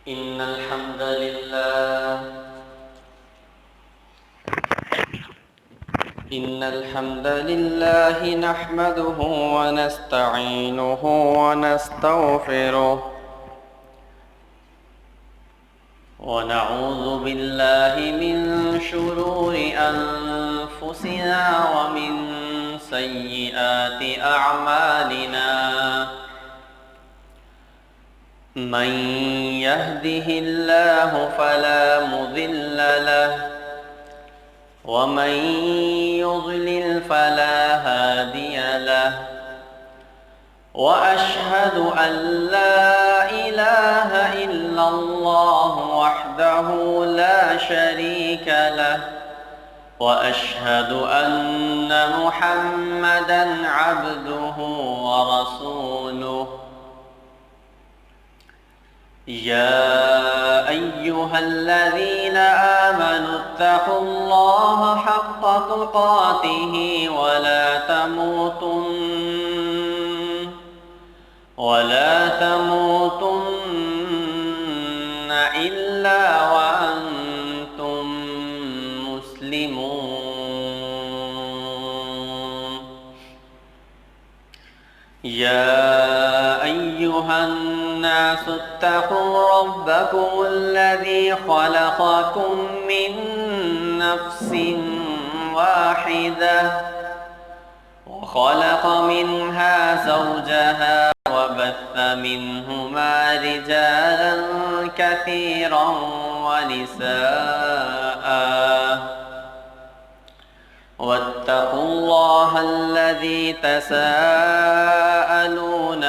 إن الحمد لله نحمده ونستعينه ونستغفره ونعوذ بالله من شرور أنفسنا ومن سيئات أعمالنا من يهده الله فلا مضل له ومن يضلل فلا هادي له وأشهد أن لا إله إلا الله وحده لا شريك له وأشهد أن محمدًا عبده ورسوله يا أيها الذين آمنوا اتقوا الله حق تقاته ولا تموتن إلا وأنتم مسلمون يا أيها الناس اتقوا ربكم الذي خلقكم من نفس واحدة وخلق منها زوجها وبث منهما رجالا كثيرا ونساء واتقوا الله الذي تساءلون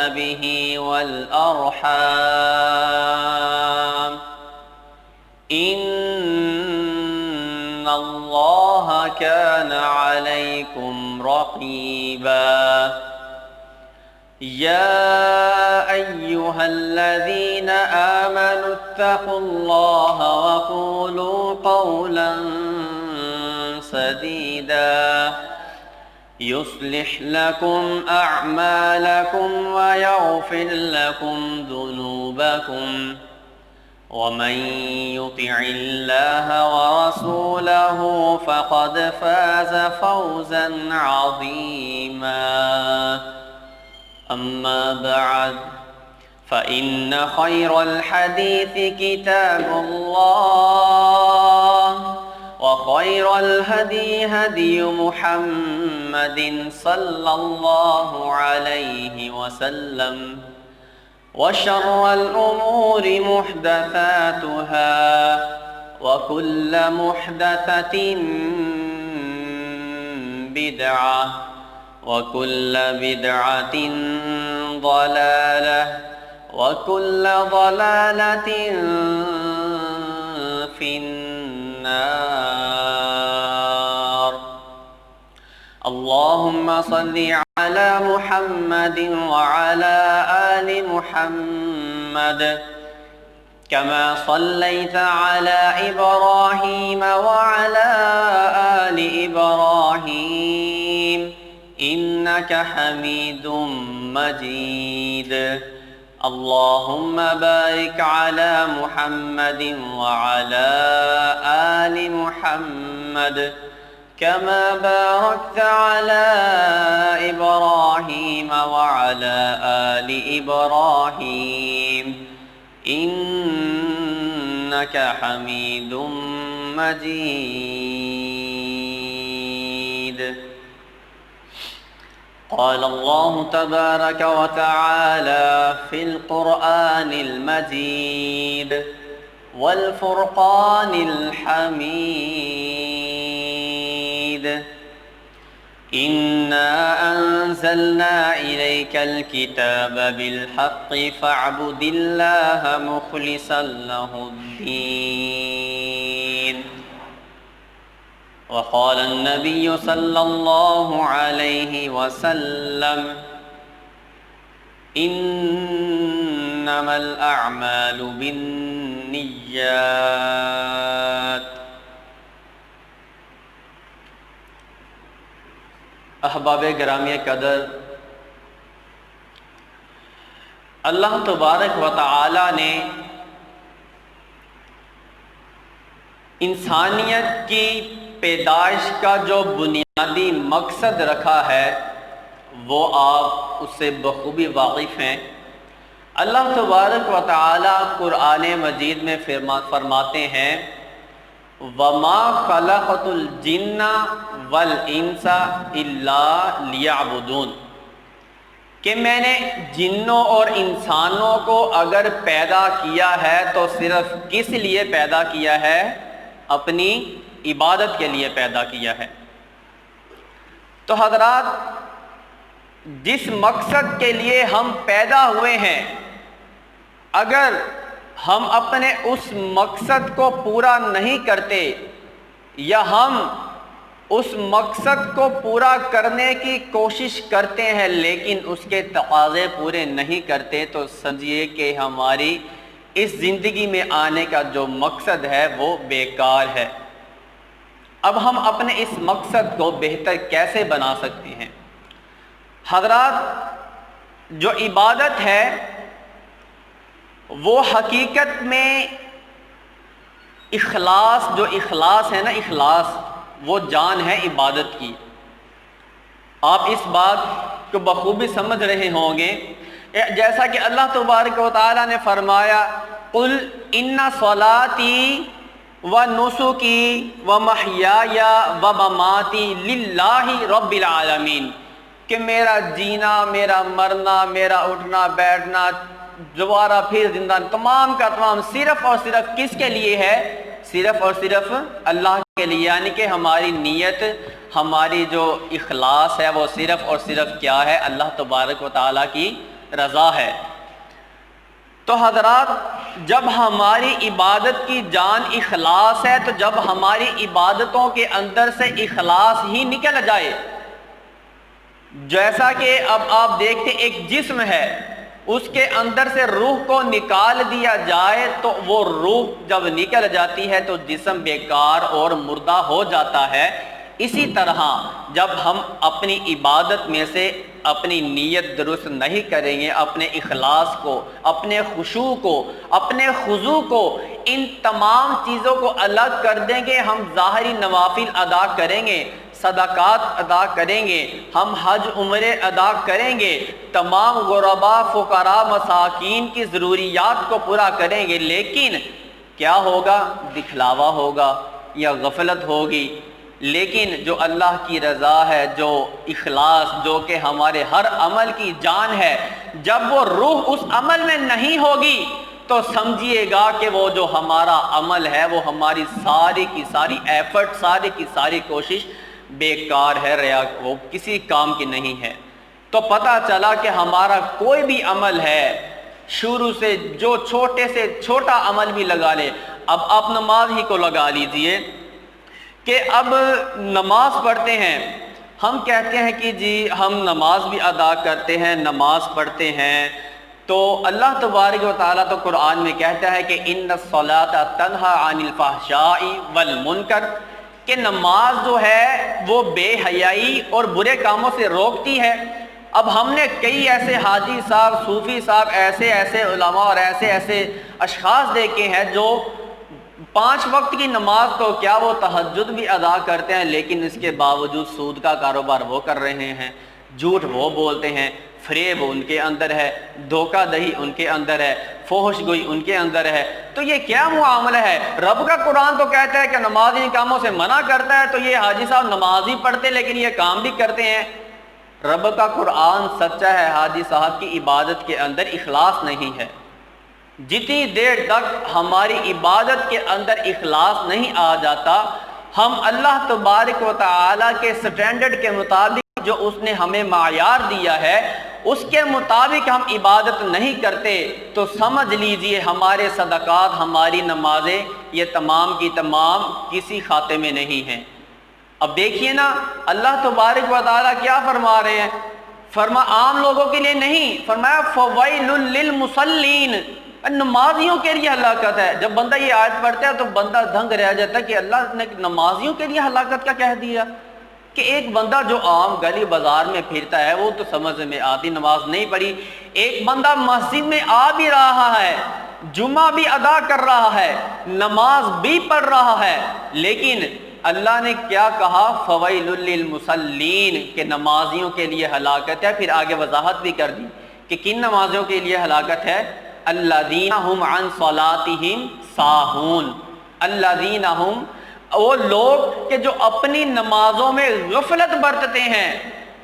به والأرحام إن الله كان عليكم رقيبا يا أيها الذين آمنوا اتقوا الله وقولوا قولا سديدا يصلح لكم أعمالكم ويغفر لكم ذنوبكم ومن يطع الله ورسوله فقد فاز فوزا عظيما أما بعد فإن خير الحديث كتاب الله وخير الهدي هدي محمد صلى الله عليه وسلم وشر الأمور محدثاتها وكل محدثة بدعة وكل بدعة ضلالة وكل ضلالة في النار اللهم صل على محمد وعلى آل محمد كما صليت على إبراهيم وعلى آل إبراهيم إنك حميد مجيد اللهم بارك على محمد وعلى آل محمد كما باركت على إبراهيم وعلى آل إبراهيم إنك حميد مجيد قال الله تبارك وتعالى في القرآن المجيد والفرقان الحميد إنا أنزلنا إليك الكتاب بالحق فاعبد الله مخلصا له الدين وقال النبي صلى الله عليه وسلم إنما الأعمال بالنيات احباب گرامی قدر، اللہ تبارک و تعالی نے انسانیت کی پیدائش کا جو بنیادی مقصد رکھا ہے وہ آپ اس سے بخوبی واقف ہیں۔ اللہ تبارک و تعالی قرآن مجید میں فرماتے ہیں وَمَا خَلَقْتُ الْجِنَّ وَالْإِنسَ إِلَّا لِيَعْبُدُونَ، کہ میں نے جنوں اور انسانوں کو اگر پیدا کیا ہے تو صرف کس لیے پیدا کیا ہے؟ اپنی عبادت کے لیے پیدا کیا ہے۔ تو حضرات، جس مقصد کے لیے ہم پیدا ہوئے ہیں، اگر ہم اپنے اس مقصد کو پورا نہیں کرتے یا ہم اس مقصد کو پورا کرنے کی کوشش کرتے ہیں لیکن اس کے تقاضے پورے نہیں کرتے، تو سمجھیے کہ ہماری اس زندگی میں آنے کا جو مقصد ہے وہ بیکار ہے۔ اب ہم اپنے اس مقصد کو بہتر کیسے بنا سکتے ہیں؟ حضرات، جو عبادت ہے وہ حقیقت میں جو اخلاص ہے نا، اخلاص وہ جان ہے عبادت کی۔ آپ اس بات کو بخوبی سمجھ رہے ہوں گے، جیسا کہ اللہ تبارک و تعالیٰ نے فرمایا قُلْ إِنَّ صَلَاتِي وَنُسُكِي وَمَحْيَايَ وَمَمَاتِي لِلَّهِ رَبِّ الْعَالَمِينَ، کہ میرا جینا، میرا مرنا، میرا اٹھنا بیٹھنا، دوبارہ پھر زندہ، تمام کا تمام صرف اور صرف کس کے لیے ہے؟ صرف اور صرف اللہ کے لیے۔ یعنی کہ ہماری نیت، ہماری جو اخلاص ہے وہ صرف اور صرف کیا ہے؟ اللہ تبارک و تعالیٰ کی رضا ہے۔ تو حضرات، جب ہماری عبادت کی جان اخلاص ہے، تو جب ہماری عبادتوں کے اندر سے اخلاص ہی نکل جائے، جیسا کہ اب آپ دیکھتے ایک جسم ہے، اس کے اندر سے روح کو نکال دیا جائے تو وہ روح جب نکل جاتی ہے تو جسم بیکار اور مردہ ہو جاتا ہے۔ اسی طرح جب ہم اپنی عبادت میں سے اپنی نیت درست نہیں کریں گے، اپنے اخلاص کو، اپنے خشوع کو، اپنے خضوع کو، ان تمام چیزوں کو الگ کر دیں گے، ہم ظاہری نوافل ادا کریں گے، صدقات ادا کریں گے، ہم حج عمرے ادا کریں گے، تمام غرباء، فقراء، مساکین کی ضروریات کو پورا کریں گے، لیکن کیا ہوگا؟ دکھلاوا ہوگا یا غفلت ہوگی۔ لیکن جو اللہ کی رضا ہے، جو اخلاص، جو کہ ہمارے ہر عمل کی جان ہے، جب وہ روح اس عمل میں نہیں ہوگی تو سمجھیے گا کہ وہ جو ہمارا عمل ہے، وہ ہماری ساری کی ساری ایفرٹ، ساری کی ساری کوشش بیکار ہے، وہ کسی کام کی نہیں ہے۔ تو پتہ چلا کہ ہمارا کوئی بھی عمل ہے، شروع سے جو چھوٹے سے چھوٹا عمل بھی لگا لے، اب آپ نماز ہی کو لگا لیجئے کہ اب نماز پڑھتے ہیں، ہم کہتے ہیں کہ جی ہم نماز بھی ادا کرتے ہیں، نماز پڑھتے ہیں، تو اللہ تبارک و تعالیٰ تو قرآن میں کہتا ہے کہ ان الصلاۃ تنہی عن الفحشاء والمنکر، کہ نماز جو ہے وہ بے حیائی اور برے کاموں سے روکتی ہے۔ اب ہم نے کئی ایسے حاجی صاحب، صوفی صاحب، ایسے علماء اور ایسے اشخاص دیکھے ہیں جو 5 وقت کی نماز تو کیا وہ تہجد بھی ادا کرتے ہیں، لیکن اس کے باوجود سود کا کاروبار وہ کر رہے ہیں، جھوٹ وہ بولتے ہیں، فریب ان کے اندر ہے، دھوکہ دہی ان کے اندر ہے، فحش گوئی ان کے اندر ہے۔ تو یہ کیا معاملہ ہے؟ رب کا قرآن تو کہتا ہے کہ نماز ان کاموں سے منع کرتا ہے، تو یہ حاجی صاحب نماز ہی پڑھتے لیکن یہ کام بھی کرتے ہیں۔ رب کا قرآن سچا ہے، حاجی صاحب کی عبادت کے اندر اخلاص نہیں ہے۔ جتنی دیر تک ہماری عبادت کے اندر اخلاص نہیں آ جاتا، ہم اللہ تبارک و تعالیٰ کے سٹینڈرڈ کے مطابق جو اس نے ہمیں معیار دیا ہے اس کے مطابق ہم عبادت نہیں کرتے، تو سمجھ لیجئے ہمارے صدقات، ہماری نمازیں، یہ تمام کی تمام کسی کھاتے میں نہیں ہیں۔ اب دیکھیے نا، اللہ تبارک و تعالیٰ کیا فرما رہے ہیں؟ عام لوگوں کے لیے نہیں، فرمایا فویل للمصلین، نمازیوں کے لیے ہلاکت ہے۔ جب بندہ یہ آیت پڑھتا ہے تو بندہ دھنگ رہ جاتا ہے کہ اللہ نے نمازیوں کے لیے ہلاکت کا کہہ دیا، کہ ایک بندہ جو عام گلی بازار میں پھرتا ہے وہ تو سمجھ میں آتی، نماز نہیں پڑھی، ایک بندہ مسجد میں آ بھی رہا ہے جمعہ بھی ادا کر رہا ہے، نماز بھی پڑھ رہا ہے، لیکن اللہ نے کیا کہا؟ فویل للمصلین، کہ نمازیوں کے لیے ہلاکت ہے۔ پھر آگے وضاحت بھی کر دی کہ کن نمازیوں کے لیے ہلاکت ہے؟ الذین هم عن صلاتهم ساہون، الذین هم، وہ لوگ کہ جو اپنی نمازوں میں غفلت برتتے ہیں،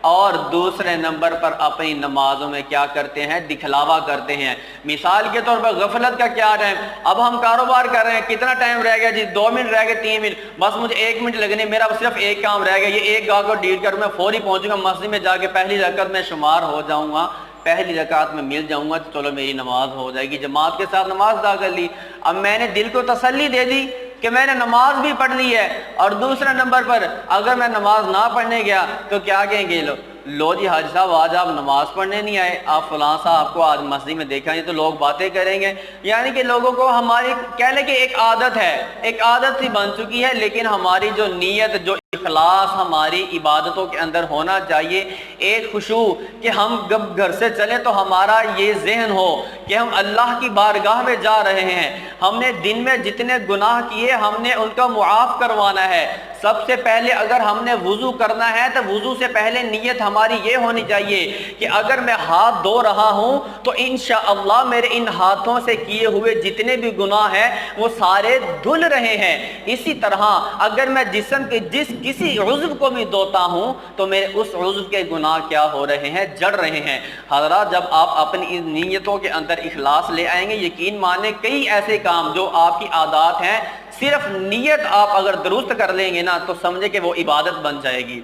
اور دوسرے نمبر پر اپنی نمازوں میں کیا کرتے ہیں؟ دکھلاوا کرتے ہیں۔ مثال کے طور پر غفلت کا کیا ٹائم؟ اب ہم کاروبار کر رہے ہیں، کتنا ٹائم رہ گیا جی؟ 2 منٹ رہ گئے، 3 منٹ، بس مجھے 1 منٹ لگنے، میرا صرف ایک کام رہ گیا، یہ ایک گاہ کو ڈیل کر میں فوری پہنچوں گا مسجد میں، جا کے پہلی رکعت میں شمار ہو جاؤں گا، پہلی رکعت میں مل جاؤں گا، چلو میری نماز ہو جائے گی، جماعت کے ساتھ نماز ادا کر لی۔ اب میں نے دل کو تسلی دے دی کہ میں نے نماز بھی پڑھ لی ہے، اور دوسرے نمبر پر اگر میں نماز نہ پڑھنے گیا تو کیا کہیں گے لو جی حاجی صاحب آج آپ نماز پڑھنے نہیں آئے، آپ فلاں صاحب کو آج مسجد میں دیکھا نہیں، تو لوگ باتیں کریں گے۔ یعنی کہ لوگوں کو ہماری کہہ لیں کہ ایک عادت ہے، ایک عادت سی بن چکی ہے، لیکن ہماری جو نیت، جو اخلاص ہماری عبادتوں کے اندر ہونا چاہیے، ایک خشوع کہ ہم جب گھر سے چلیں تو ہمارا یہ ذہن ہو کہ ہم اللہ کی بارگاہ میں جا رہے ہیں، ہم نے دن میں جتنے گناہ کیے ہم نے ان کا معاف کروانا ہے۔ سب سے پہلے اگر ہم نے وضو کرنا ہے تو وضو سے پہلے نیت ہماری یہ ہونی چاہیے کہ اگر میں ہاتھ دھو رہا ہوں تو انشاءاللہ میرے ان ہاتھوں سے کیے ہوئے جتنے بھی گناہ ہیں وہ سارے دھل رہے ہیں۔ اسی طرح اگر میں جسم کے کسی عضو کو بھی دھوتا ہوں تو میرے اس عضو کے گناہ کیا ہو رہے ہیں؟ جڑ رہے ہیں۔ حضرات جب آپ اپنی نیتوں کے اندر اخلاص لے آئیں گے، یقین مانیں کئی ایسے کام جو آپ کی عادات ہیں، صرف نیت آپ اگر درست کر لیں گے نا تو سمجھے کہ وہ عبادت بن جائے گی۔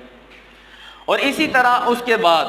اور اسی طرح اس کے بعد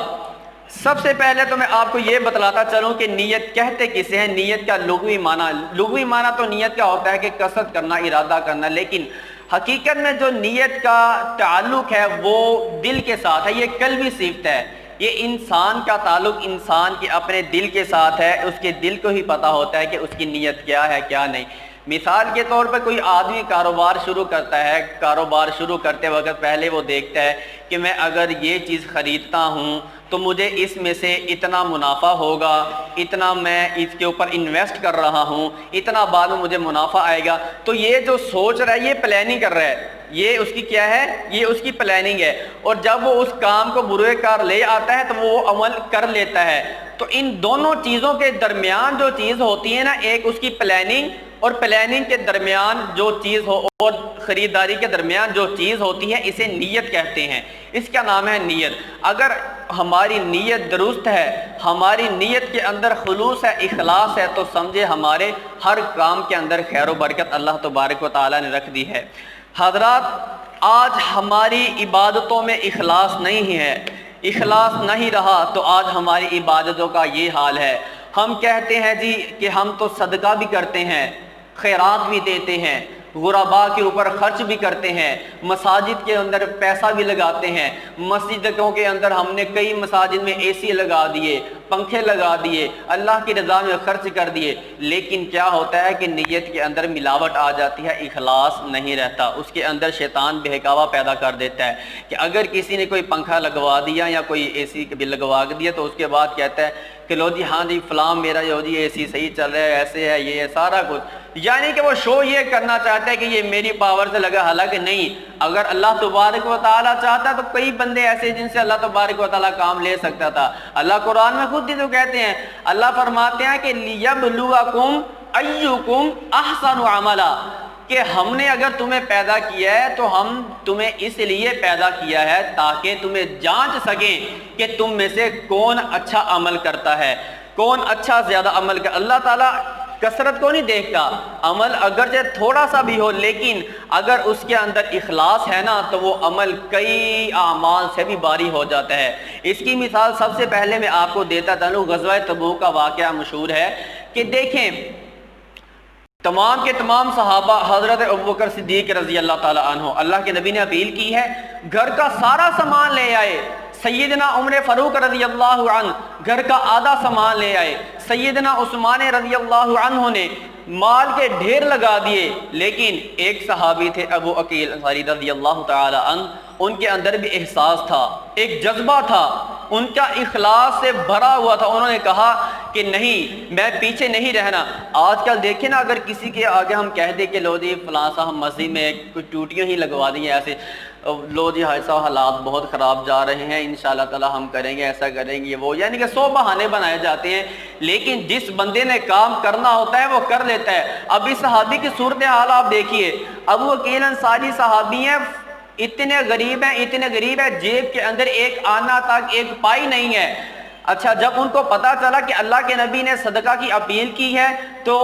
سب سے پہلے تو میں آپ کو یہ بتلاتا چلوں کہ نیت کہتے کسے ہیں؟ نیت کا لغوی معنی تو نیت کا ہوتا ہے کہ قصد کرنا، ارادہ کرنا، لیکن حقیقت میں جو نیت کا تعلق ہے وہ دل کے ساتھ ہے، یہ قلبی صفت ہے، یہ انسان کا تعلق انسان کے اپنے دل کے ساتھ ہے، اس کے دل کو ہی پتہ ہوتا ہے کہ اس کی نیت کیا ہے کیا نہیں۔ مثال کے طور پر کوئی آدمی کاروبار شروع کرتا ہے، کاروبار شروع کرتے وقت پہلے وہ دیکھتا ہے کہ میں اگر یہ چیز خریدتا ہوں تو مجھے اس میں سے اتنا منافع ہوگا، اتنا میں اس کے اوپر انویسٹ کر رہا ہوں، اتنا بعد میں مجھے منافع آئے گا۔ تو یہ جو سوچ رہا ہے یہ پلاننگ کر رہا ہے، یہ اس کی کیا ہے؟ یہ اس کی پلاننگ ہے، اور جب وہ اس کام کو بروئے کار لے آتا ہے تو وہ عمل کر لیتا ہے۔ تو ان دونوں چیزوں کے درمیان جو چیز ہوتی ہے نا، ایک اس کی پلاننگ، اور پلاننگ کے درمیان جو چیز ہو اور خریداری کے درمیان جو چیز ہوتی ہے اسے نیت کہتے ہیں، اس کا نام ہے نیت۔ اگر ہماری نیت درست ہے، ہماری نیت کے اندر خلوص ہے، اخلاص ہے، تو سمجھے ہمارے ہر کام کے اندر خیر و برکت اللہ تبارک و تعالیٰ نے رکھ دی ہے۔ حضرات آج ہماری عبادتوں میں اخلاص نہیں ہے، اخلاص نہیں رہا تو آج ہماری عبادتوں کا یہ حال ہے۔ ہم کہتے ہیں جی کہ ہم تو صدقہ بھی کرتے ہیں، خیرات بھی دیتے ہیں، غرباء کے اوپر خرچ بھی کرتے ہیں، مساجد کے اندر پیسہ بھی لگاتے ہیں، مسجدوں کے اندر ہم نے کئی مساجد میں اے سی لگا دیے، پنکھے لگا دیے، اللہ کی رضا میں خرچ کر دیے، لیکن کیا ہوتا ہے کہ نیت کے اندر ملاوٹ آ جاتی ہے، اخلاص نہیں رہتا، اس کے اندر شیطان بہکاوا پیدا کر دیتا ہے کہ اگر کسی نے کوئی پنکھا لگوا دیا یا کوئی اے سی بھی لگوا دیا تو اس کے بعد کہتا ہے کہ لو جی ہاں جی فلاں میرا جو جی اے سی صحیح چل رہا ہے، ایسے ہے، یہ ہے سارا کچھ، یعنی کہ وہ شو یہ کرنا چاہتا ہے کہ یہ میری پاور سے لگا، حالانکہ نہیں۔ اگر اللہ تبارک و تعالیٰ چاہتا تو کئی بندے ایسے جن سے اللہ تبارک و تعالیٰ کام لے سکتا تھا۔ اللہ قرآن میں خود ہی تو کہتے ہیں، اللہ فرماتے ہیں کہ لِيَبْلُوَكُمْ أَيُّكُمْ أَحْسَنُ عَمَلًا، کہ ہم نے اگر تمہیں پیدا کیا ہے تو ہم تمہیں اس لیے پیدا کیا ہے تاکہ تمہیں جانچ سکیں کہ تم میں سے کون اچھا عمل کرتا ہے، کون اچھا زیادہ عمل کرتا۔ اللہ تعالیٰ کثرت کو نہیں دیکھتا، عمل اگرچہ تھوڑا سا بھی ہو لیکن اگر اس کے اندر اخلاص ہے نا تو وہ عمل کئی اعمال سے بھی باری ہو جاتا ہے۔ اس کی مثال سب سے پہلے میں آپ کو دیتا چلوں، غزوہ تبوک کا واقعہ مشہور ہے کہ دیکھیں تمام کے تمام صحابہ حضرت ابوبکر صدیق رضی اللہ تعالیٰ عنہ، اللہ کے نبی نے اپیل کی ہے، گھر کا سارا سامان لے آئے۔ سیدنا عمر فاروق رضی اللہ عنہ گھر کا آدھا سامان لے آئے۔ سیدنا عثمان رضی اللہ عنہ نے مال کے ڈھیر لگا دیے، لیکن ایک صحابی تھے ابو عقیل انصاری رضی اللہ تعالی عنہ، ان کے اندر بھی احساس تھا، ایک جذبہ تھا، ان کا اخلاص سے بھرا ہوا تھا۔ انہوں نے کہا کہ نہیں، میں پیچھے نہیں رہنا۔ آج کل دیکھیں نا، اگر کسی کے آگے ہم کہہ دیں کہ لو جی فلاں صاحب مسجد میں کچھ ٹوٹیاں ہی لگوا دیں ایسے، لو جی حاج صاحب حالات بہت خراب جا رہے ہیں، انشاءاللہ تعالی ہم کریں گے، ایسا کریں گے وہ، یعنی کہ 100 بہانے بنائے جاتے ہیں، لیکن جس بندے نے کام کرنا ہوتا ہے وہ کر لیتا ہے۔ اب اس صحابی کی صورتحال آپ دیکھیے، ابو عقیل انصاری صحابی ہیں، اتنے غریب ہیں، جیب کے اندر ایک آنا تک ایک پائی نہیں ہے۔ اچھا، جب ان کو پتا چلا کہ اللہ کے نبی نے صدقہ کی اپیل کی ہے تو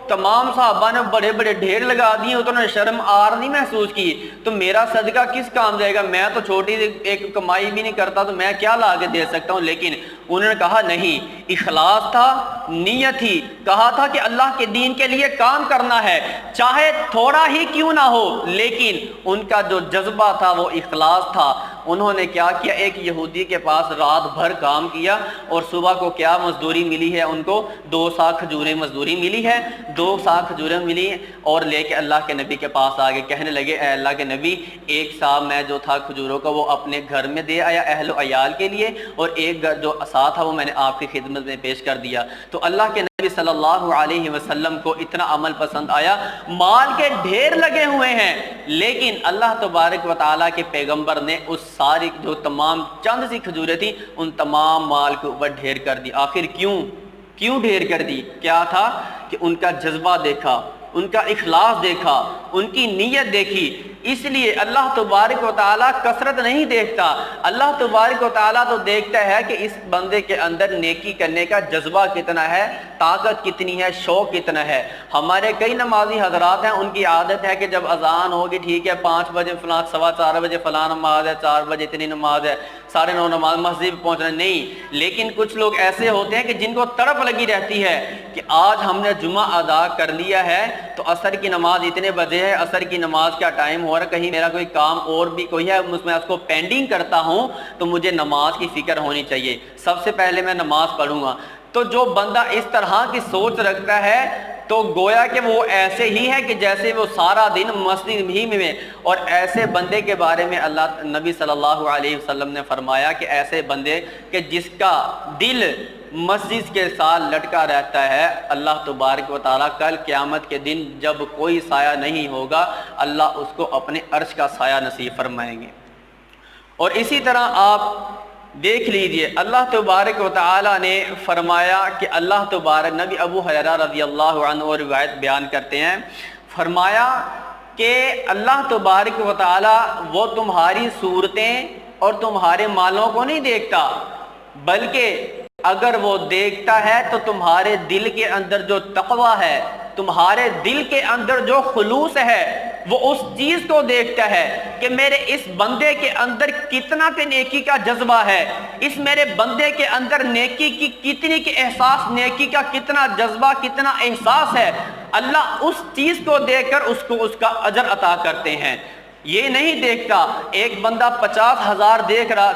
تمام صحابہ نے بڑے بڑے ڈھیر لگا دیے، تو انہوں نے شرم آر نہیں محسوس کی، تو میرا صدقہ کس کام جائے گا، میں تو چھوٹی ایک کمائی بھی نہیں کرتا، تو میں کیا لا کے دے سکتا ہوں۔ لیکن انہوں نے کہا نہیں، اخلاص تھا، نیت تھی، کہا تھا کہ اللہ کے دین کے لیے کام کرنا ہے، چاہے تھوڑا ہی کیوں نہ ہو، لیکن ان کا جو جذبہ تھا وہ اخلاص تھا۔ انہوں نے کیا کیا، ایک یہودی کے پاس رات بھر کام کیا، اور صبح کو کیا مزدوری ملی ہے ان کو، 2 سا کھجوریں مزدوری ملی ہے، 2 سا کھجوریں ملی، اور لے کے اللہ کے نبی کے پاس آگے کہنے لگے، اے اللہ کے نبی، 1 سا میں جو تھا کھجوروں کا وہ اپنے گھر میں دے آیا اہل و عیال کے لیے، اور ایک جو سا تھا وہ میں نے آپ کی خدمت میں پیش کر دیا۔ تو اللہ کے نبی صلی اللہ علیہ وسلم کو اتنا عمل پسند آیا، مال کے ڈھیر لگے ہوئے ہیں، لیکن اللہ تبارک و تعالیٰ کے پیغمبر نے اس ساری جو تمام چند سی کھجوریں تھیں ان تمام مال کے اوپر ڈھیر کر دی۔ آخر کیوں ڈھیر کر دی؟ کیا تھا کہ ان کا جذبہ دیکھا، ان کا اخلاص دیکھا، ان کی نیت دیکھی۔ اس لیے اللہ تبارک و تعالیٰ کثرت نہیں دیکھتا، اللہ تبارک و تعالیٰ تو دیکھتا ہے کہ اس بندے کے اندر نیکی کرنے کا جذبہ کتنا ہے، طاقت کتنی ہے، شوق کتنا ہے۔ ہمارے کئی نمازی حضرات ہیں، ان کی عادت ہے کہ جب اذان ہوگی، ٹھیک ہے 5 بجے فلاں، 4:15 بجے فلاں نماز ہے، 4 بجے اتنی نماز ہے، 9:30 نماز، مسجد پہنچنا نہیں۔ لیکن کچھ لوگ ایسے ہوتے ہیں کہ جن کو تڑپ لگی رہتی ہے کہ آج ہم نے جمعہ ادا کر لیا ہے تو عصر کی نماز اتنے بجے ہے، عصر کی نماز کا ٹائم ہو رہا ہے، کہیں میرا کوئی کام اور بھی کوئی ہے، میں اس کو پینڈنگ کرتا ہوں، تو مجھے نماز کی فکر ہونی چاہیے، سب سے پہلے میں نماز پڑھوں گا۔ تو جو بندہ اس طرح کی سوچ رکھتا ہے تو گویا کہ وہ ایسے ہی ہے کہ جیسے وہ سارا دن مسجد ہی میں، اور ایسے بندے کے بارے میں اللہ نبی صلی اللہ علیہ وسلم نے فرمایا کہ ایسے بندے کہ جس کا دل مسجد کے ساتھ لٹکا رہتا ہے، اللہ تبارک و تعالیٰ کل قیامت کے دن جب کوئی سایہ نہیں ہوگا، اللہ اس کو اپنے عرش کا سایہ نصیب فرمائیں گے۔ اور اسی طرح آپ دیکھ لیجئے، اللہ تبارک و تعالیٰ نے فرمایا کہ اللہ تبارک، نبی ابو ہریرہ رضی اللہ عنہ روایت بیان کرتے ہیں، فرمایا کہ اللہ تبارک و تعالیٰ وہ تمہاری صورتیں اور تمہارے مالوں کو نہیں دیکھتا، بلکہ اگر وہ دیکھتا ہے تو تمہارے دل کے اندر جو تقوی ہے، تمہارے دل کے اندر جو خلوص ہے، وہ اس چیز کو دیکھتا ہے کہ میرے اس بندے کے اندر کتنا کہ نیکی کا جذبہ ہے، اس میرے بندے کے اندر نیکی کی کتنی کہ احساس، نیکی کا کتنا جذبہ، کتنا احساس ہے۔ اللہ اس چیز کو دیکھ کر اس کو اس کا اجر عطا کرتے ہیں۔ یہ نہیں دیکھتا ایک بندہ 50,000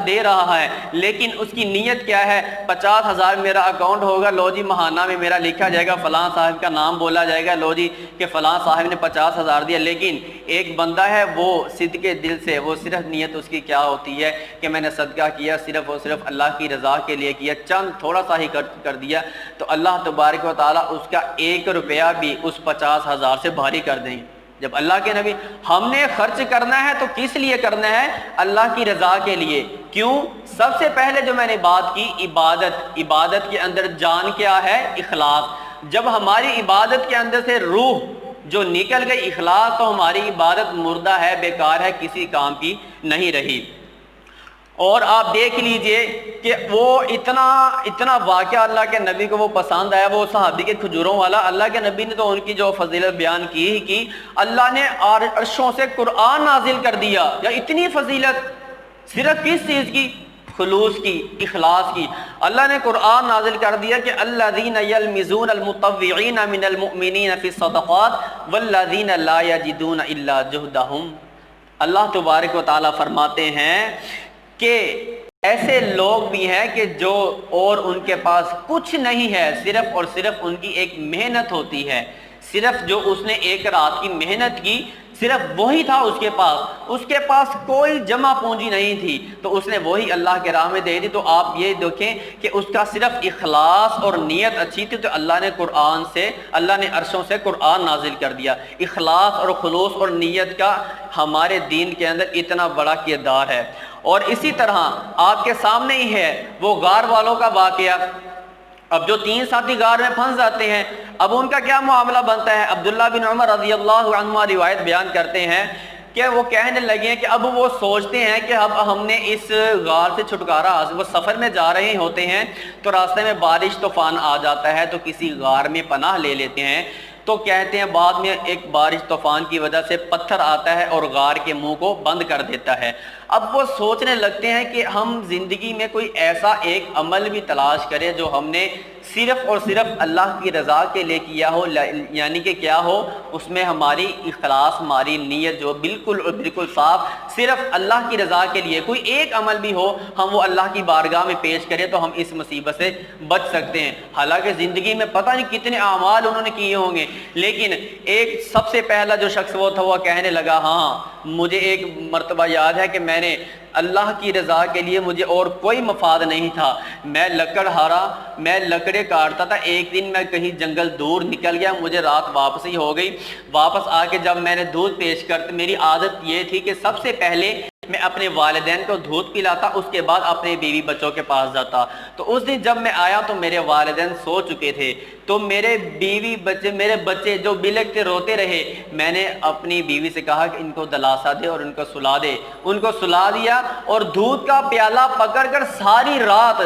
دے رہا ہے، لیکن اس کی نیت کیا ہے، 50,000 میرا اکاؤنٹ ہوگا، لو جی ماہانہ میں میرا لکھا جائے گا، فلاں صاحب کا نام بولا جائے گا، لو جی کہ فلاں صاحب نے 50,000 دیا۔ لیکن ایک بندہ ہے وہ صدق دل سے، وہ صرف نیت اس کی کیا ہوتی ہے کہ میں نے صدقہ کیا صرف اور صرف اللہ کی رضا کے لیے کیا، چند تھوڑا سا ہی کر دیا، تو اللہ تبارک و تعالیٰ اس کا 1 روپیہ بھی اس 50,000 سے بھاری کر دیں گے۔ جب اللہ کے نبی، ہم نے خرچ کرنا ہے تو کس لیے کرنا ہے؟ اللہ کی رضا کے لیے۔ کیوں؟ سب سے پہلے جو میں نے بات کی، عبادت کے اندر جان کیا ہے؟ اخلاص۔ جب ہماری عبادت کے اندر سے روح جو نکل گئی، اخلاص، تو ہماری عبادت مردہ ہے، بیکار ہے، کسی کام کی نہیں رہی۔ اور آپ دیکھ لیجئے کہ وہ اتنا واقعہ اللہ کے نبی کو وہ پسند آیا، وہ صحابی کے کھجوروں والا، اللہ کے نبی نے تو ان کی جو فضیلت بیان کی اللہ نے عرشوں سے قرآن نازل کر دیا۔ یا اتنی فضیلت صرف کس چیز کی؟ خلوص کی، اخلاص کی۔ اللہ نے قرآن نازل کر دیا کہ الذین یلمزون المطوعین من المؤمنین فی الصدقات والذین لا یجدون الا جہدہم۔ اللہ تبارک و تعالیٰ فرماتے ہیں کہ ایسے لوگ بھی ہیں کہ جو اور ان کے پاس کچھ نہیں ہے، صرف اور صرف ان کی ایک محنت ہوتی ہے، صرف جو اس نے ایک رات کی محنت کی صرف وہی تھا اس کے پاس کوئی جمع پونجی نہیں تھی، تو اس نے وہی اللہ کے راہ میں دے دی۔ تو آپ یہ دیکھیں کہ اس کا صرف اخلاص اور نیت اچھی تھی، تو اللہ نے عرشوں سے قرآن نازل کر دیا۔ اخلاص اور خلوص اور نیت کا ہمارے دین کے اندر اتنا بڑا کردار ہے۔ اور اسی طرح آپ کے سامنے ہی ہے وہ غار والوں کا واقعہ۔ اب جو 3 ساتھی غار میں پھنس جاتے ہیں، اب ان کا کیا معاملہ بنتا ہے؟ عبداللہ بن عمر رضی اللہ عنہ روایت بیان کرتے ہیں کہ وہ کہنے لگے کہ اب وہ سوچتے ہیں کہ اب ہم نے اس غار سے چھٹکارا حاصل، وہ سفر میں جا رہے ہوتے ہیں تو راستے میں بارش طوفان آ جاتا ہے، تو کسی غار میں پناہ لے لیتے ہیں۔ تو کہتے ہیں بعد میں ایک بارش طوفان کی وجہ سے پتھر آتا ہے اور غار کے منہ کو بند کر دیتا ہے۔ اب وہ سوچنے لگتے ہیں کہ ہم زندگی میں کوئی ایسا ایک عمل بھی تلاش کریں جو ہم نے صرف اور صرف اللہ کی رضا کے لیے کیا ہو، یعنی کہ کیا ہو اس میں ہماری اخلاص، ہماری نیت جو بالکل صاف صرف اللہ کی رضا کے لیے کوئی ایک عمل بھی ہو، ہم وہ اللہ کی بارگاہ میں پیش کریں تو ہم اس مصیبت سے بچ سکتے ہیں۔ حالانکہ زندگی میں پتہ نہیں کتنے اعمال انہوں نے کیے ہوں گے، لیکن ایک سب سے پہلا جو شخص وہ تھا وہ کہنے لگا ہاں مجھے ایک مرتبہ یاد ہے کہ میں نے اللہ کی رضا کے لیے مجھے اور کوئی مفاد نہیں تھا، میں میں لکڑیں کاٹتا تھا۔ ایک دن میں کہیں جنگل دور نکل گیا، مجھے رات واپسی ہو گئی، واپس آ کے جب میں نے دودھ پیش کرتے میری عادت یہ تھی کہ سب سے پہلے میں اپنے والدین کو دودھ پلاتا، اس کے بعد اپنے بیوی بچوں کے پاس جاتا۔ تو اس دن جب میں آیا تو میرے والدین سو چکے تھے، تو میرے بچے جو بلکتے روتے رہے، میں نے اپنی بیوی سے کہا کہ ان کو دلاسا دے اور ان کو سلا دے، ان کو سلا دیا اور دودھ کا پیالہ پکڑ کر ساری رات،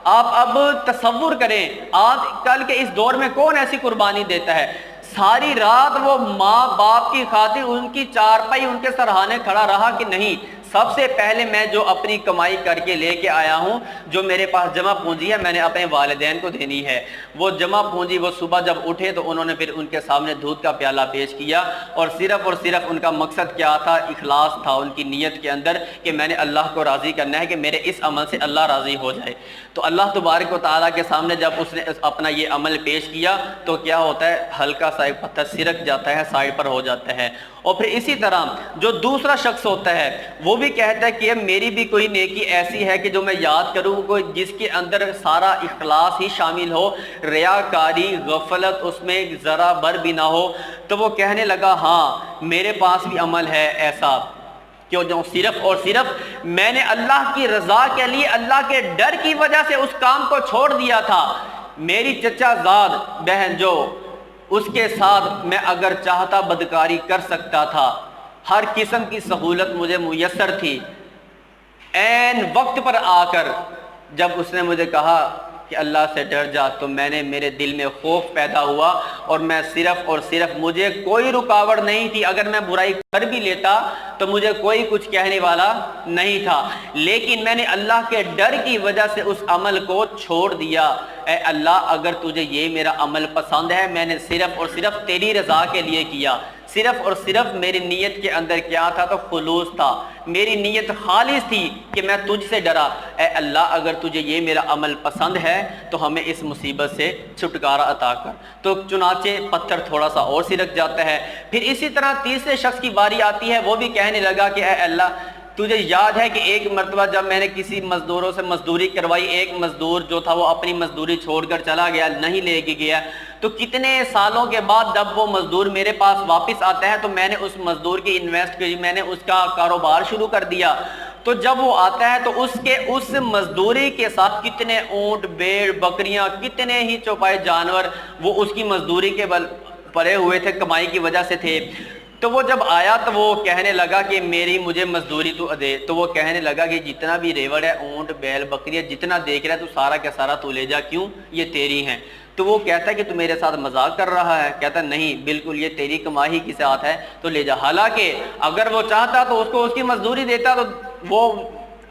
آپ اب تصور کریں آج کل کے اس دور میں کون ایسی قربانی دیتا ہے، ساری رات وہ ماں باپ کی خاطر ان کی چارپائی ان کے سرہانے کھڑا رہا کہ نہیں سب سے پہلے میں جو اپنی کمائی کر کے لے کے آیا ہوں، جو میرے پاس جمع پونجی ہے، میں نے اپنے والدین کو دینی ہے۔ وہ جمع پونجی وہ صبح جب اٹھے تو انہوں نے پھر ان کے سامنے دودھ کا پیالہ پیش کیا، اور صرف ان کا مقصد کیا تھا؟ اخلاص تھا ان کی نیت کے اندر کہ میں نے اللہ کو راضی کرنا ہے کہ میرے اس عمل سے اللہ راضی ہو جائے۔ تو اللہ تبارک و تعالیٰ کے سامنے جب اس نے اپنا یہ عمل پیش کیا تو کیا ہوتا ہے؟ ہلکا سا ایک پتھر سرک جاتا ہے، سائڈ پر ہو جاتا ہے۔ اور پھر اسی طرح جو دوسرا شخص ہوتا ہے وہ بھی کہتا ہے کہ میری بھی کوئی نیکی ایسی ہے کہ جو میں یاد کروں، کوئی جس کے اندر سارا اخلاص ہی شامل ہو، ریاکاری غفلت اس میں ذرا بر بھی نہ ہو۔ تو وہ کہنے لگا ہاں میرے پاس بھی عمل ہے ایسا کہ جو صرف اور صرف میں نے اللہ کی رضا کے لیے اللہ کے ڈر کی وجہ سے اس کام کو چھوڑ دیا تھا۔ میری چچا زاد بہن جو اس کے ساتھ میں اگر چاہتا بدکاری کر سکتا تھا، ہر قسم کی سہولت مجھے میسر تھی، عین وقت پر آ کر جب اس نے مجھے کہا کہ اللہ سے ڈر جا تو میرے دل میں خوف پیدا ہوا، اور میں صرف اور صرف مجھے کوئی رکاوٹ نہیں تھی، اگر میں برائی کر بھی لیتا تو مجھے کوئی کچھ کہنے والا نہیں تھا، لیکن میں نے اللہ کے ڈر کی وجہ سے اس عمل کو چھوڑ دیا۔ اے اللہ اگر تجھے یہ میرا عمل پسند ہے، میں نے صرف اور صرف تیری رضا کے لیے کیا، صرف اور صرف میری نیت کے اندر کیا تھا تو خلوص تھا، میری نیت خالص تھی کہ میں تجھ سے ڈرا۔ اے اللہ اگر تجھے یہ میرا عمل پسند ہے تو ہمیں اس مصیبت سے چھٹکارا عطا کر۔ تو چنانچہ پتھر تھوڑا سا اور سرک جاتا ہے۔ پھر اسی طرح تیسرے شخص کی باری آتی ہے، وہ بھی کہنے لگا کہ اے اللہ تجھے یاد ہے کہ ایک مرتبہ جب میں نے کسی مزدوروں سے مزدوری کروائی، ایک مزدور جو تھا وہ اپنی مزدوری چھوڑ کر چلا گیا، نہیں لے کے گیا، تو کتنے سالوں کے بعد جب وہ مزدور میرے پاس واپس آتا ہے تو میں نے اس مزدور کی انویسٹ کی، میں نے اس کا کاروبار شروع کر دیا۔ تو جب وہ آتا ہے تو اس مزدوری کے ساتھ کتنے اونٹ، بھیڑ، بکریاں، کتنے ہی چوپائے جانور وہ اس کی مزدوری کے بل پڑے ہوئے تھے، کمائی کی وجہ سے تھے۔ تو وہ جب آیا تو وہ کہنے لگا کہ مجھے مزدوری تو دے۔ تو وہ کہنے لگا کہ جتنا بھی ریوڑ ہے، اونٹ، بیل، بکریاں، جتنا دیکھ رہا ہے تو سارا کا سارا تو لے جا، کیوں؟ یہ تیری ہیں۔ تو وہ کہتا ہے کہ تو میرے ساتھ مذاق کر رہا ہے؟ کہتا نہیں بالکل یہ تیری کمائی کے ساتھ ہے، تو لے جا۔ حالانکہ اگر وہ چاہتا تو اس کو اس کی مزدوری دیتا تو وہ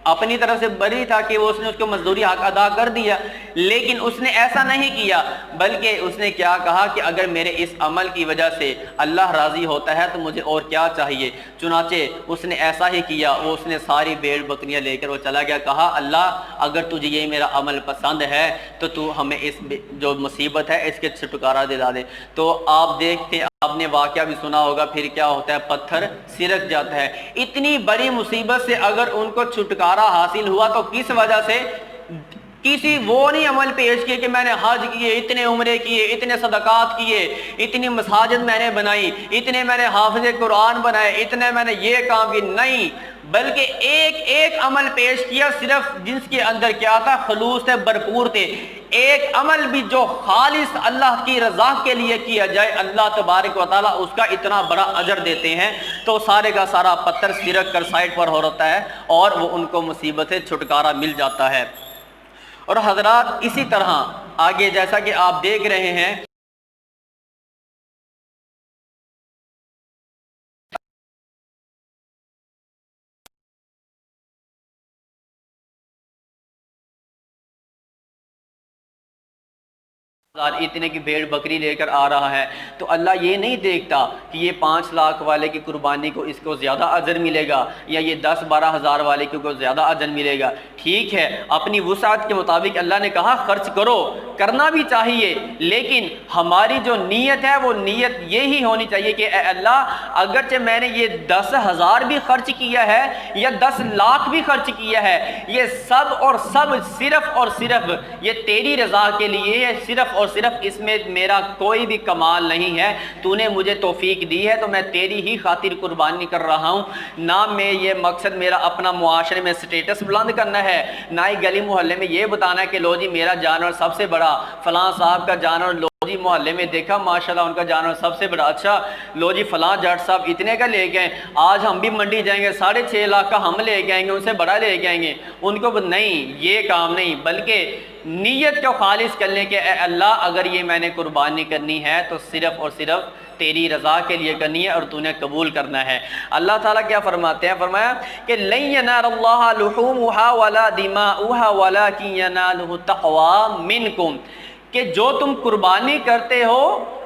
اپنی طرف سے بری تھا کہ وہ اس نے اس کو مزدوری حق ادا کر دیا، لیکن اس نے ایسا نہیں کیا، بلکہ اس نے کیا کہا کہ اگر میرے اس عمل کی وجہ سے اللہ راضی ہوتا ہے تو مجھے اور کیا چاہیے۔ چنانچہ اس نے ایسا ہی کیا، وہ اس نے ساری بھیڑ بکریاں لے کر وہ چلا گیا، کہا اللہ اگر تجھے یہ میرا عمل پسند ہے تو تو ہمیں اس جو مصیبت ہے اس کے چھٹکارا دلا دے۔ تو آپ دیکھتے ہیں، آپ نے واقعہ بھی سنا ہوگا، پھر کیا ہوتا ہے، پتھر سرک جاتا ہے۔ اتنی بڑی مصیبت سے اگر ان کو چھٹکارا حاصل ہوا تو کس وجہ سے؟ کسی وہ نہیں عمل پیش کیے کہ میں نے حج کیے، اتنے عمرے کیے، اتنے صدقات کیے، اتنی مساجد میں نے بنائی، اتنے میں نے حافظ قرآن بنائے، اتنے میں نے یہ کام کی، نہیں، بلکہ ایک ایک عمل پیش کیا صرف جس کے اندر کیا تھا، خلوص تھے، بھرپور تھے۔ ایک عمل بھی جو خالص اللہ کی رضا کے لیے کیا جائے، اللہ تبارک و تعالیٰ اس کا اتنا بڑا اجر دیتے ہیں، تو سارے کا سارا پتھر سرک کر سائڈ پر ہو رہتا ہے اور وہ ان کو مصیبت سے چھٹکارا مل جاتا ہے۔ اور حضرات اسی طرح آگے جیسا کہ آپ دیکھ رہے ہیں، اتنے کی بھیڑ بکری لے کر آ رہا ہے، تو اللہ یہ نہیں دیکھتا کہ یہ 5 لاکھ والے کی قربانی کو اس کو زیادہ اجر ملے گا یا یہ 10-12 ہزار والے کو زیادہ اجر ملے گا۔ ٹھیک ہے، اپنی وسعت کے مطابق اللہ نے کہا خرچ کرو، کرنا بھی چاہیے، لیکن ہماری جو نیت ہے وہ نیت یہی ہونی چاہیے کہ اے اللہ اگرچہ میں نے یہ 10,000 بھی خرچ کیا ہے یا 10 لاکھ بھی خرچ کیا ہے، یہ سب اور سب صرف اور صرف یہ تیری رضا کے لیے ہے، صرف اور صرف اس میں میرا کوئی بھی کمال نہیں ہے، تو نے مجھے توفیق دی ہے تو میں تیری ہی خاطر قربانی کر رہا ہوں۔ نہ میں یہ مقصد میرا اپنا معاشرے میں سٹیٹس بلند کرنا ہے، نہ ہی گلی محلے میں یہ بتانا ہے کہ لو جی میرا جانور سب سے بڑا، فلاں صاحب کا جانور لو جی محلے میں دیکھا ماشاءاللہ ان کا جانور سب سے بڑا، اچھا لو جی فلاں جٹ صاحب اتنے کا لے گئے، آج ہم بھی منڈی جائیں گے 6.5 لاکھ کا ہم لے کے آئیں گے، ان سے بڑا لے کے آئیں گے، ان کو نہیں، یہ کام نہیں، بلکہ نیت کو خالص کر لیں کہ اے اللہ اگر یہ میں نے قربانی کرنی ہے تو صرف اور صرف تیری رضا کے لیے کرنی ہے اور تو نے قبول کرنا ہے۔ اللہ تعالیٰ کیا فرماتے ہیں؟ فرمایا کہ لن ینال اللہ لحومها ولا دماؤها ولکن ینالہ التقوی منکم، کہ جو تم قربانی کرتے ہو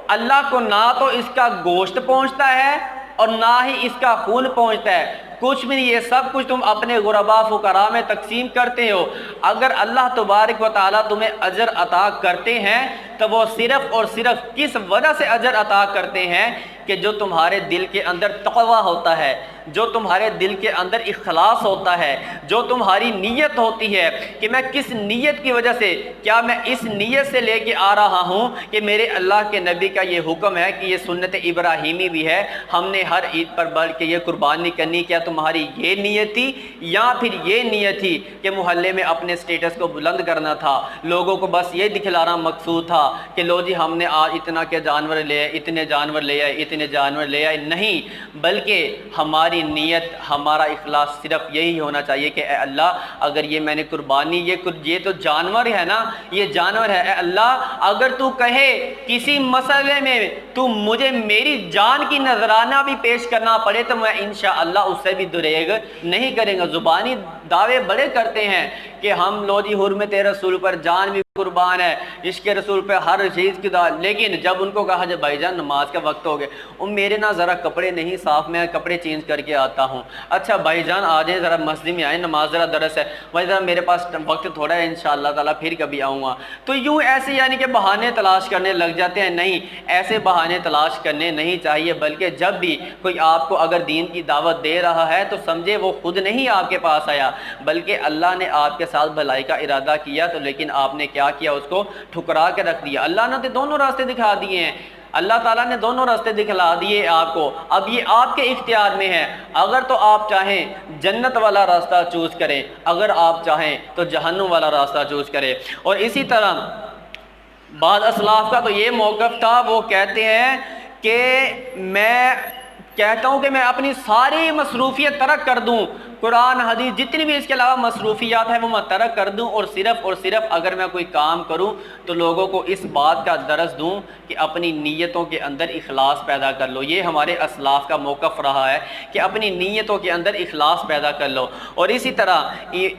اللہ کو نہ تو اس کا گوشت پہنچتا ہے اور نہ ہی اس کا خون پہنچتا ہے، کچھ بھی نہیں، یہ سب کچھ تم اپنے غرباء فقراء میں تقسیم کرتے ہو۔ اگر اللہ تبارک و تعالیٰ تمہیں اجر عطا کرتے ہیں تو وہ صرف اور صرف کس وجہ سے اجر عطا کرتے ہیں کہ جو تمہارے دل کے اندر تقوی ہوتا ہے، جو تمہارے دل کے اندر اخلاص ہوتا ہے، جو تمہاری نیت ہوتی ہے کہ میں کس نیت کی وجہ سے، کیا میں اس نیت سے لے کے آ رہا ہوں کہ میرے اللہ کے نبی کا یہ حکم ہے کہ یہ سنت ابراہیمی بھی ہے، ہم نے ہر عید پر بڑھ کے یہ قربانی کرنی، کیا تمہاری یہ نیت تھی یا پھر یہ نیت تھی کہ محلے میں اپنے سٹیٹس کو بلند کرنا تھا، لوگوں کو بس یہ دکھلانا مقصود تھا کہ لو جی ہم نے آج اتنا کے جانور لے آئے، اتنے جانور لے آئے، اتنے جانور لے آئے، نہیں، بلکہ ہماری نیت، ہمارا اخلاص صرف یہی ہونا چاہیے کہ اے اللہ اگر یہ میں نے قربانی، یہ تو جانور ہے نا، یہ جانور ہے، اے اللہ اگر تو کہے کسی مسئلے میں تو مجھے میری جان کی نذرانہ بھی پیش کرنا پڑے تو میں انشاءاللہ اس سے بھی دریغ نہیں کریں گا۔ زبانی دعوے بڑے کرتے ہیں کہ ہم لو جی حرمت رسول پر جان بھی قربان ہے، عشق رسول پہ ہر چیز کی دعوت، لیکن جب ان کو کہا جب بھائی جان نماز کا وقت ہو گیا، میرے نا ذرا کپڑے نہیں صاف، میں کپڑے چینج کر کے آتا ہوں، اچھا بھائی جان آ جائیں ذرا مسجد میں آئیں، نماز ذرا درس ہے، بھائی ذرا میرے پاس وقت تھوڑا ہے انشاءاللہ تعالیٰ پھر کبھی آؤں گا، تو یوں ایسے یعنی کہ بہانے تلاش کرنے لگ جاتے ہیں۔ نہیں، ایسے بہانے تلاش کرنے نہیں چاہیے، بلکہ جب بھی کوئی آپ کو اگر دین کی دعوت دے رہا ہے تو سمجھے وہ خود نہیں آپ کے پاس آیا، بلکہ اللہ نے آپ کے ساتھ بھلائی کا ارادہ کیا، تو لیکن آپ نے کیا کیا، اس کو ٹھکرا کے رکھ دیا۔ اللہ نے دونوں راستے دکھا دیے ہیں، اللہ تعالیٰ نے دونوں راستے دکھلا دیے آپ کو، اب یہ آپ کے اختیار میں ہے، اگر تو آپ چاہیں جنت والا راستہ چوز کریں، اگر آپ چاہیں تو جہنم والا راستہ چوز کریں۔ اور اسی طرح بعض اسلاف کا تو یہ موقف تھا، وہ کہتے ہیں کہ میں کہتا ہوں کہ میں اپنی ساری مصروفیت ترک کر دوں قرآن حدیث جتنی بھی اس کے علاوہ مصروفیات ہیں وہ میں ترک کر دوں، اور صرف اگر میں کوئی کام کروں تو لوگوں کو اس بات کا درس دوں کہ اپنی نیتوں کے اندر اخلاص پیدا کر لو۔ یہ ہمارے اسلاف کا موقف رہا ہے کہ اپنی نیتوں کے اندر اخلاص پیدا کر لو۔ اور اسی طرح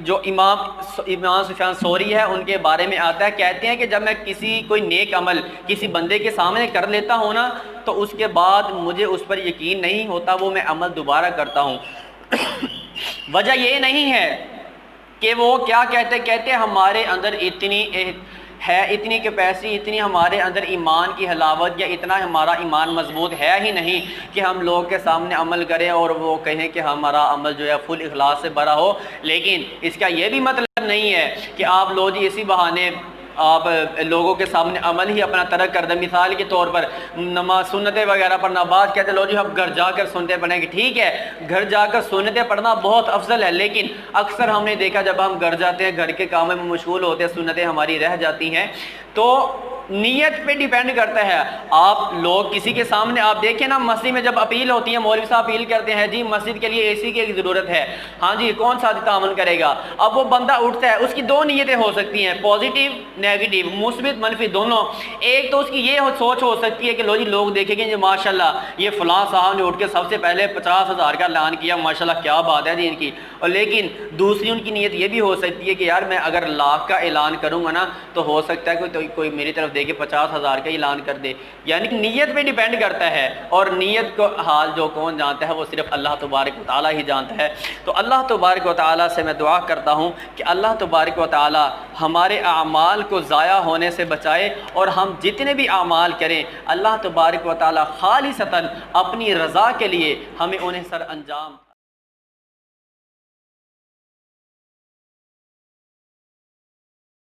جو امام سفیان ثوری ہے ان کے بارے میں آتا ہے، کہتے ہیں کہ جب میں کوئی نیک عمل کسی بندے کے سامنے کر لیتا ہوں نا تو اس کے بعد مجھے اس پر یقین نہیں ہوتا، وہ میں عمل دوبارہ کرتا ہوں۔ وجہ یہ نہیں ہے کہ وہ کیا کہتے ہمارے اندر اتنی کیپیسٹی، اتنی ہمارے اندر ایمان کی حلاوت، یا اتنا ہمارا ایمان مضبوط ہے ہی نہیں کہ ہم لوگ کے سامنے عمل کریں اور وہ کہیں کہ ہمارا عمل جو ہے فل اخلاص سے بھرا ہو۔ لیکن اس کا یہ بھی مطلب نہیں ہے کہ آپ لوگ جی اسی بہانے آپ لوگوں کے سامنے عمل ہی اپنا ترک کر دیں۔ مثال کے طور پر نماز سنتیں وغیرہ پڑھنا، بعض کہتے لو جی ہم گھر جا کر سنتیں پڑھیں گے، ٹھیک ہے گھر جا کر سنتیں پڑھنا بہت افضل ہے، لیکن اکثر ہم نے دیکھا جب ہم گھر جاتے ہیں گھر کے کاموں میں مشغول ہوتے ہیں سنتیں ہماری رہ جاتی ہیں۔ تو نیت پہ ڈیپینڈ کرتا ہے۔ آپ لوگ کسی کے سامنے آپ دیکھیں نا، مسجد میں جب اپیل ہوتی ہے مولوی صاحب اپیل کرتے ہیں جی مسجد کے لیے اے سی کی ضرورت ہے، ہاں جی کون سا تعاون کرے گا؟ اب وہ بندہ اٹھتا ہے، اس کی دو نیتیں ہو سکتی ہیں، پازیٹیو نیگیٹو، مثبت منفی دونوں۔ ایک تو اس کی یہ سوچ ہو سکتی ہے کہ لو جی لوگ دیکھیں گے جی ماشاءاللہ یہ فلاں صاحب نے اٹھ کے سب سے پہلے 50,000 کا اعلان کیا، ماشاءاللہ کیا بات ہے جی ان کی۔ اور لیکن دوسری ان کی نیت یہ بھی ہو سکتی ہے کہ یار میں اگر لاکھ کا اعلان کروں گا نا تو ہو سکتا ہے کوئی میری طرف دیکھ کے 50,000 کا اعلان کر دے۔ یعنی کہ نیت پہ ڈیپینڈ کرتا ہے، اور نیت کو حال جو کون جانتا ہے وہ صرف اللہ تبارک و تعالیٰ ہی جانتا ہے۔ تو اللہ تبارک و تعالیٰ سے میں دعا کرتا ہوں کہ اللہ تبارک و تعالیٰ ہمارے اعمال کو ضائع ہونے سے بچائے، اور ہم جتنے بھی اعمال کریں اللہ تبارک و تعالیٰ خالصتاً اپنی رضا کے لیے ہمیں انہیں سر انجام